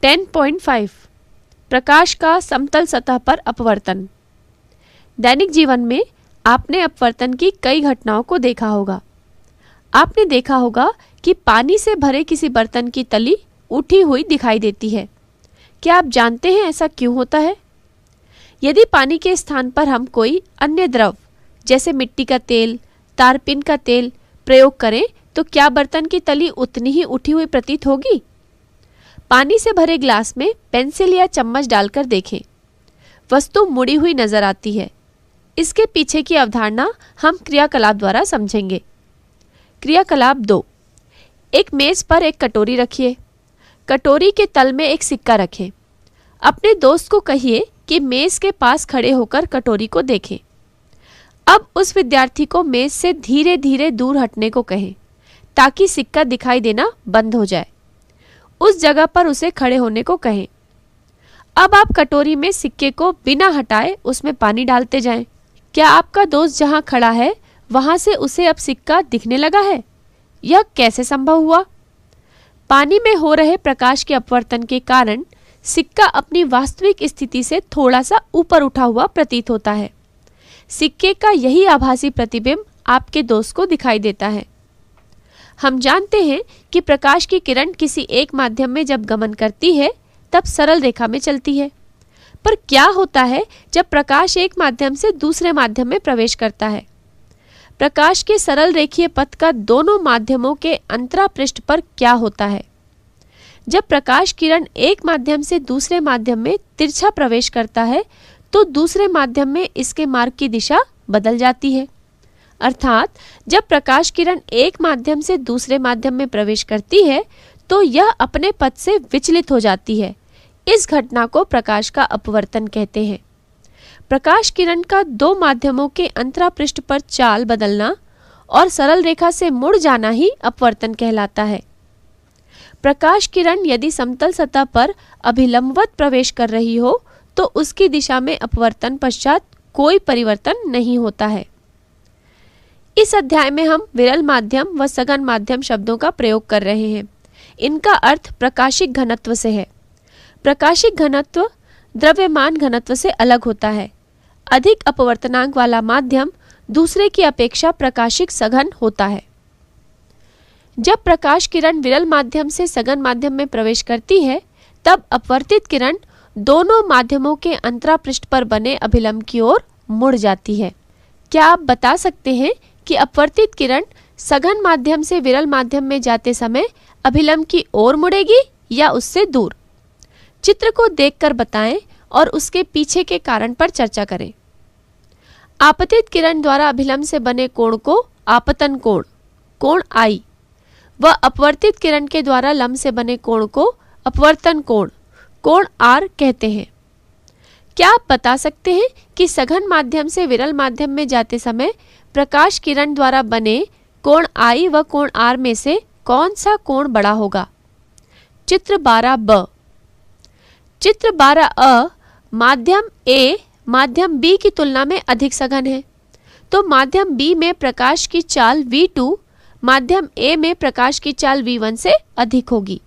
10.5 प्रकाश का समतल सतह पर अपवर्तन। दैनिक जीवन में आपने अपवर्तन की कई घटनाओं को देखा होगा। आपने देखा होगा कि पानी से भरे किसी बर्तन की तली उठी हुई दिखाई देती है। क्या आप जानते हैं ऐसा क्यों होता है? यदि पानी के स्थान पर हम कोई अन्य द्रव जैसे मिट्टी का तेल, तारपीन का तेल प्रयोग करें तो क्या बर्तन की तली उतनी ही उठी हुई प्रतीत होगी? पानी से भरे ग्लास में पेंसिल या चम्मच डालकर देखें, वस्तु मुड़ी हुई नजर आती है। इसके पीछे की अवधारणा हम क्रियाकलाप द्वारा समझेंगे। क्रियाकलाप 2। एक मेज पर एक कटोरी रखिए। कटोरी के तल में एक सिक्का रखें। अपने दोस्त को कहिए कि मेज के पास खड़े होकर कटोरी को देखें। अब उस विद्यार्थी को मेज से धीरे धीरे दूर हटने को कहें ताकि सिक्का दिखाई देना बंद हो जाए। उस जगह पर उसे खड़े होने को कहें। अब आप कटोरी में सिक्के को बिना हटाए उसमें पानी डालते जाएं। क्या आपका दोस्त जहां खड़ा है वहां से उसे अब सिक्का दिखने लगा है? यह कैसे संभव हुआ? पानी में हो रहे प्रकाश के अपवर्तन के कारण सिक्का अपनी वास्तविक स्थिति से थोड़ा सा ऊपर उठा हुआ प्रतीत होता है। सिक्के का यही आभासी प्रतिबिंब आपके दोस्त को दिखाई देता है। हम जानते हैं कि प्रकाश की किरण किसी एक माध्यम में जब गमन करती है तब सरल रेखा में चलती है। पर क्या होता है जब प्रकाश एक माध्यम से दूसरे माध्यम में प्रवेश करता है? प्रकाश के सरल रेखीय पथ का दोनों माध्यमों के अंतरापृष्ठ पर क्या होता है? जब प्रकाश किरण एक माध्यम से दूसरे माध्यम में तिरछा प्रवेश करता है तो दूसरे माध्यम में इसके मार्ग की दिशा बदल जाती है। अर्थात जब प्रकाश किरण एक माध्यम से दूसरे माध्यम में प्रवेश करती है तो यह अपने पथ से विचलित हो जाती है। इस घटना को प्रकाश का अपवर्तन कहते हैं। प्रकाश किरण का दो माध्यमों के अंतरापृष्ठ पर चाल बदलना और सरल रेखा से मुड़ जाना ही अपवर्तन कहलाता है। प्रकाश किरण यदि समतल सतह पर अभिलंबवत प्रवेश कर रही हो तो उसकी दिशा में अपवर्तन पश्चात कोई परिवर्तन नहीं होता है। इस अध्याय में हम विरल माध्यम व सघन माध्यम शब्दों का प्रयोग कर रहे हैं। इनका अर्थ प्रकाशिक घनत्व से है। प्रकाशिक घनत्व द्रव्यमान घनत्व से अलग होता है। अधिक अपवर्तनांक वाला माध्यम दूसरे की अपेक्षा प्रकाशिक सघन होता है। जब प्रकाश किरण विरल माध्यम से सघन माध्यम में प्रवेश करती है तब अपवर्तित किरण दोनों माध्यमों के अंतरापृष्ठ पर बने अभिलंब की ओर मुड़ जाती है। क्या आप बता सकते हैं कि अपवर्तित किरण सघन माध्यम से विरल माध्यम में जाते समय अभिलंब की ओर मुड़ेगी या उससे दूर? चित्र को देखकर बताएं और उसके पीछे के कारण पर चर्चा करें। आपतित किरण द्वारा अभिलंब से बने कोण को आपतन कोण, कोण आई, व अपवर्तित किरण के द्वारा लंब से बने कोण को अपवर्तन कोण, कोण आर कहते हैं। क्या आप बता सकते हैं कि सघन माध्यम से विरल माध्यम में जाते समय प्रकाश किरण द्वारा बने कोण आई व कोण आर में से कौन सा कोण बड़ा होगा? चित्र 12 चित्र 12 माध्यम ए माध्यम बी की तुलना में अधिक सघन है, तो माध्यम बी में प्रकाश की चाल v2 माध्यम ए में प्रकाश की चाल v1 से अधिक होगी।